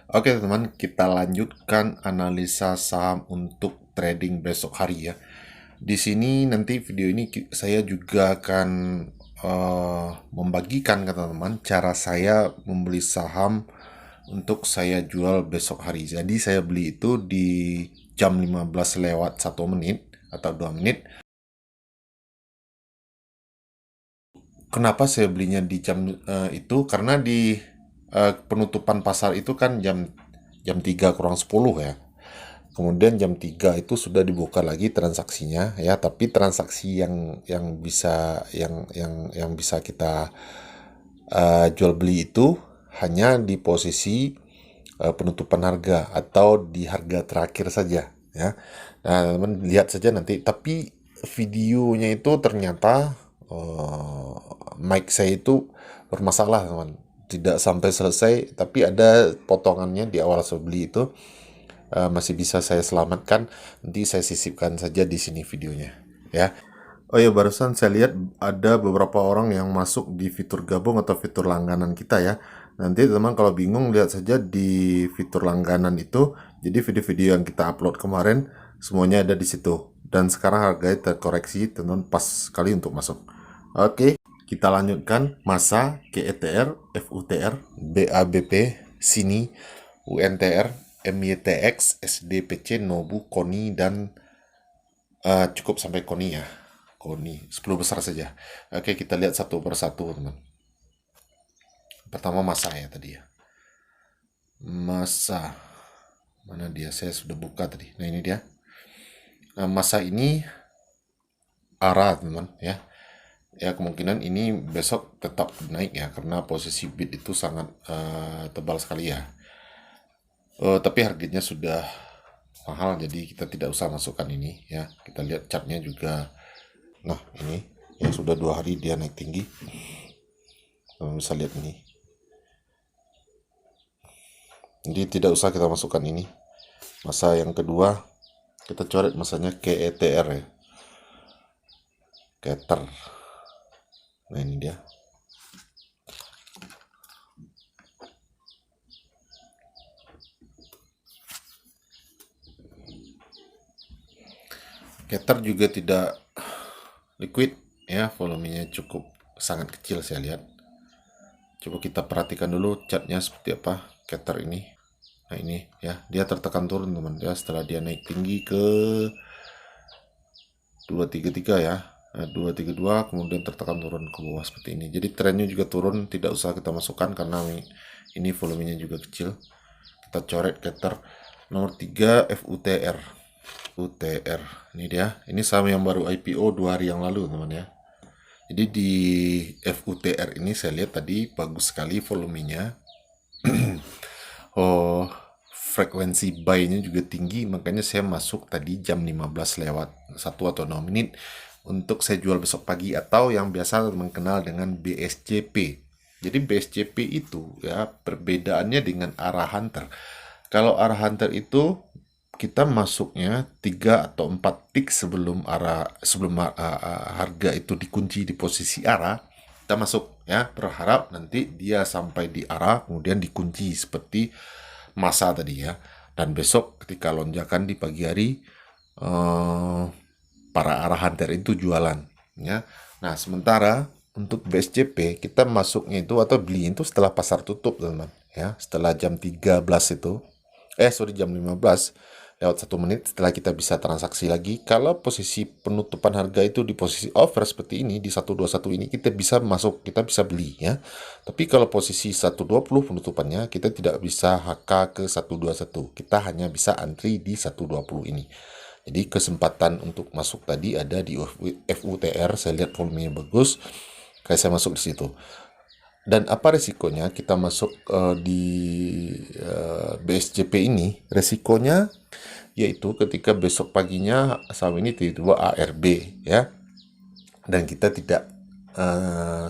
Oke teman, kita lanjutkan analisa saham untuk trading besok hari ya. Di sini nanti video ini saya juga akan membagikan ke teman-teman cara saya membeli saham untuk saya jual besok hari. Jadi saya beli itu di jam 15 lewat 1 menit atau 2 menit. Kenapa saya belinya di jam itu? Karena di penutupan pasar itu kan jam jam 3 kurang 10 ya. Kemudian jam 3 itu sudah dibuka lagi transaksinya ya, tapi transaksi yang bisa yang bisa kita jual beli itu hanya di posisi penutupan harga atau di harga terakhir saja ya. Nah, teman lihat saja nanti, tapi videonya itu ternyata mic saya itu bermasalah, teman. Tidak sampai selesai, tapi ada potongannya di awal saya beli itu. Masih bisa saya selamatkan. Nanti saya sisipkan saja di sini videonya ya. Oh ya, barusan saya lihat ada beberapa orang yang masuk di fitur gabung atau fitur langganan kita ya. Nanti teman kalau bingung lihat saja di fitur langganan itu. Jadi video-video yang kita upload kemarin semuanya ada di situ. Dan sekarang harganya terkoreksi, teman pas sekali untuk masuk. Oke, kita lanjutkan masa KETR, FUTR, BABP, SINI, UNTR, MYTX, SDPC, NOBU, KONI, dan cukup sampai KONI ya. KONI 10 besar saja. Oke, kita lihat satu persatu, teman. Pertama masa ya tadi ya. Masa. Mana dia? Saya sudah buka tadi. Nah, ini dia. Nah, masa ini arah, teman ya. Ya, kemungkinan ini besok tetap naik ya, karena posisi bid itu sangat tebal sekali ya. Tapi harganya sudah mahal, jadi kita tidak usah masukkan ini ya. Kita lihat chartnya juga. Nah, ini yang sudah 2 hari dia naik tinggi. Teman bisa lihat ini. Jadi tidak usah kita masukkan ini. Masa yang kedua, kita coret masanya KETR ya. Keter. Nah, ini dia. Keter juga tidak liquid ya, volumenya cukup sangat kecil saya lihat. Coba kita perhatikan dulu chartnya seperti apa Keter ini. Nah, ini ya, dia tertekan turun teman ya, setelah dia naik tinggi ke 233 ya. Nah, 232 kemudian tertekan turun ke bawah seperti ini. Jadi trennya juga turun, tidak usah kita masukkan karena ini volumenya juga kecil. Kita coret Keter. Nomor 3 FUTR. UTR. Ini dia. Ini saham yang baru IPO 2 hari yang lalu, teman ya. Jadi di FUTR ini saya lihat tadi bagus sekali volumenya. Oh, frekuensi buy-nya juga tinggi, makanya saya masuk tadi jam 15 lewat 1 atau 2 menit untuk saya jual besok pagi, atau yang biasa mengenal dengan BSCP. Jadi BSCP itu ya perbedaannya dengan arah hunter. Kalau arah hunter itu kita masuknya 3 atau 4 tick sebelum harga itu dikunci di posisi arah, kita masuk ya, berharap nanti dia sampai di arah kemudian dikunci seperti masa tadi ya. Dan besok ketika lonjakan di pagi hari, para arah hunter itu jualan ya. Nah, sementara untuk BSCP kita masuknya itu atau beli itu setelah pasar tutup, teman ya, setelah jam 13 itu jam 15 lewat 1 menit, setelah kita bisa transaksi lagi. Kalau posisi penutupan harga itu di posisi over seperti ini di 121 ini, kita bisa masuk, kita bisa beli ya. Tapi kalau posisi 120 penutupannya, kita tidak bisa HK ke 121, kita hanya bisa antri di 120 ini. Jadi kesempatan untuk masuk tadi ada di FUTR. Saya lihat volumenya bagus, kayak saya masuk di situ. Dan apa resikonya kita masuk di BSCP ini? Resikonya yaitu ketika besok paginya saham ini tiba-tiba ARB ya, dan kita tidak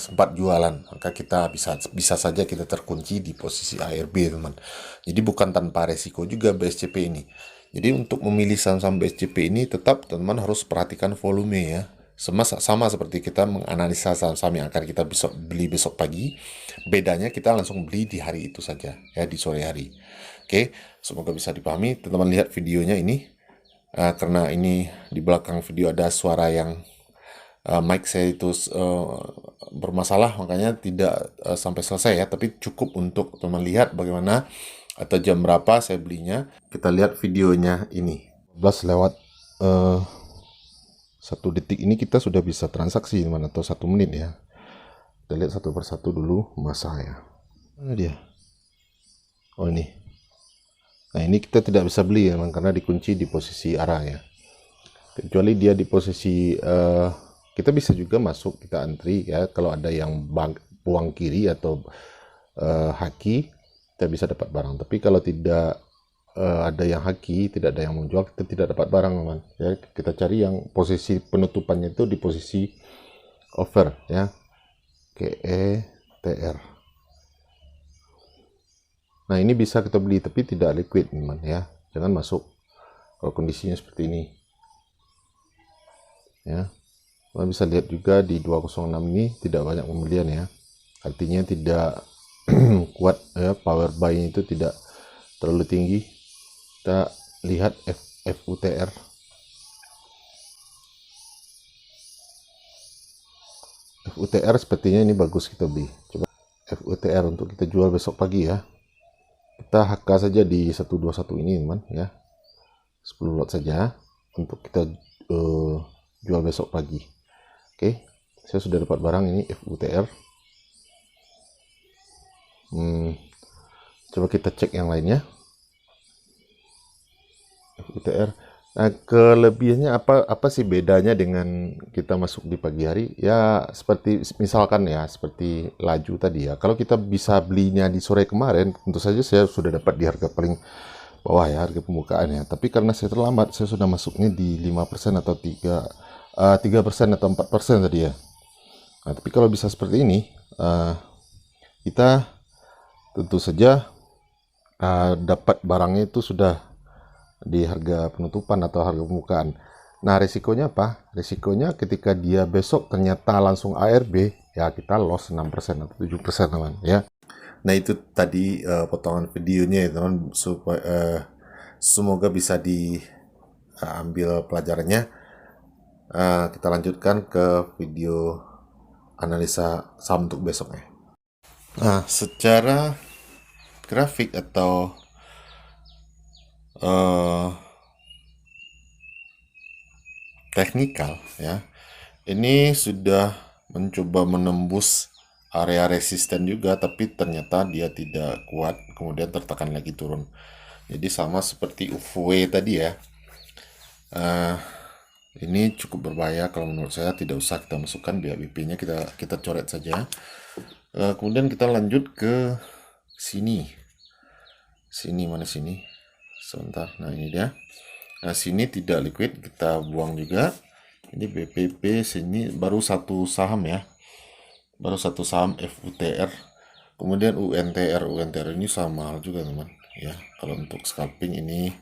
sempat jualan, maka kita bisa saja kita terkunci di posisi ARB, teman. Jadi bukan tanpa resiko juga BSCP ini. Jadi untuk memilih saham-saham BSCP ini tetap teman harus perhatikan volume ya. Sama seperti kita menganalisa saham-saham yang akan kita beli besok pagi. Bedanya kita langsung beli di hari itu saja, ya, di sore hari. Oke, semoga bisa dipahami. Teman-teman lihat videonya ini. Karena ini di belakang video ada suara yang mic saya itu bermasalah, makanya tidak sampai selesai ya, tapi cukup untuk teman lihat bagaimana atau jam berapa saya belinya. Kita lihat videonya ini. 11 lewat 1 detik ini kita sudah bisa transaksi teman, atau 1 menit ya. Kita lihat satu persatu dulu masa ya. Mana dia? Oh ini. Nah ini kita tidak bisa beli ya, karena dikunci di posisi arah ya. Kecuali dia di posisi kita bisa juga masuk, kita antri ya. Kalau ada yang buang kiri atau haki, kita bisa dapat barang. Tapi kalau tidak ada yang haki, tidak ada yang menjual, kita tidak dapat barang teman ya. Kita cari yang posisi penutupannya itu di posisi over ya, KETR. Nah ini bisa kita beli tapi tidak liquid teman ya, jangan masuk kalau kondisinya seperti ini ya. Teman bisa lihat juga di 206 ini tidak banyak pembelian ya, artinya tidak kuat ya, power buy itu tidak terlalu tinggi. Kita lihat FUTR. FUTR sepertinya ini bagus kita beli. Coba FUTR untuk kita jual besok pagi ya. Kita HK saja di 121 ini teman ya. 10 lot saja untuk kita jual besok pagi. Oke, saya sudah dapat barang ini FUTR. Coba kita cek yang lainnya. FUTR. Nah, kelebihannya apa sih bedanya dengan kita masuk di pagi hari? Ya, seperti misalkan ya, seperti laju tadi ya. Kalau kita bisa belinya di sore kemarin, tentu saja saya sudah dapat di harga paling bawah ya, harga pembukaan ya. Tapi karena saya terlambat, saya sudah masuknya di 5% atau 3% atau 4% tadi ya. Nah, tapi kalau bisa seperti ini, kita tentu saja dapat barangnya itu sudah di harga penutupan atau harga pembukaan. Nah, risikonya apa? Risikonya ketika dia besok ternyata langsung ARB, ya kita loss 6% atau 7% teman ya. Nah, itu tadi potongan videonya ya teman, supaya semoga bisa diambil pelajarannya. Kita lanjutkan ke video analisa saham untuk besoknya. Nah, secara grafik atau teknikal ya, ini sudah mencoba menembus area resisten juga, tapi ternyata dia tidak kuat, kemudian tertekan lagi turun. Jadi sama seperti UV tadi ya, ini cukup berbahaya kalau menurut saya. Tidak usah kita masukkan BHBP nya, kita coret saja. Kemudian kita lanjut ke sini mana sini sebentar. Nah ini dia. Nah sini tidak liquid, kita buang juga. Ini BPP, sini baru satu saham ya, baru satu saham FUTR. Kemudian UNTR ini sama mahal juga teman ya. Kalau untuk scalping ini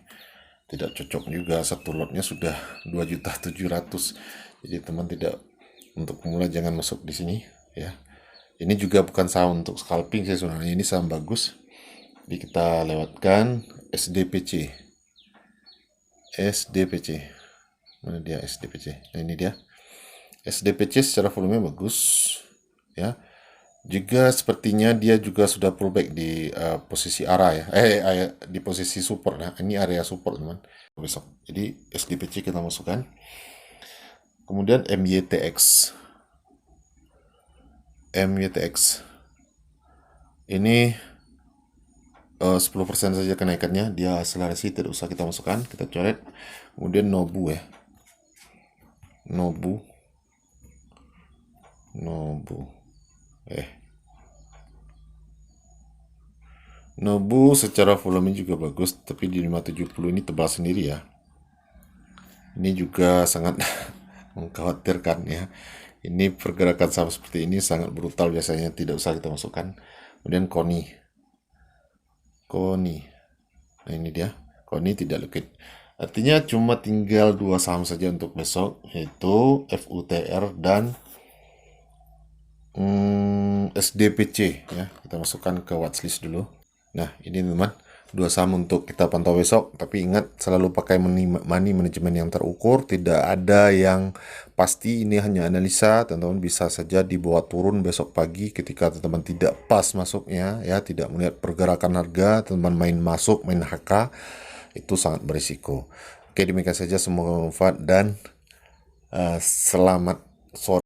tidak cocok juga, satu lotnya sudah 2.700.000. jadi teman tidak, untuk pemula jangan masuk di sini ya. Ini juga bukan saham untuk scalping sih sebenarnya, ini saham bagus. Jadi kita lewatkan SDPC. Mana dia SDPC? Nah ini dia. SDPC secara volume bagus ya. Juga sepertinya dia juga sudah pullback di posisi arah ya. Di posisi support. Nah, ini area support teman. Besok. Jadi SDPC kita masukkan. Kemudian MYTX. Ini 10% saja kenaikannya, dia akselerasi, tidak usah kita masukkan, kita coret. Kemudian Nobu ya. Nobu secara volume juga bagus, tapi di 570 ini tebal sendiri ya. Ini juga sangat mengkhawatirkan ya. Ini pergerakan saham seperti ini sangat brutal biasanya, tidak usah kita masukkan. Kemudian Koni. Nah ini dia, Koni tidak liquid. Artinya cuma tinggal dua saham saja untuk besok, yaitu FUTR dan SDPC ya. Kita masukkan ke watchlist dulu. Nah, ini teman, dua saham untuk kita pantau besok. Tapi ingat, selalu pakai money management yang terukur. Tidak ada yang pasti, ini hanya analisa. Teman-teman bisa saja dibawa turun besok pagi ketika teman-teman tidak pas masuknya, ya, tidak melihat pergerakan harga, teman-teman main masuk, main HK, itu sangat berisiko. Oke, demikian saja, semoga bermanfaat dan selamat sore.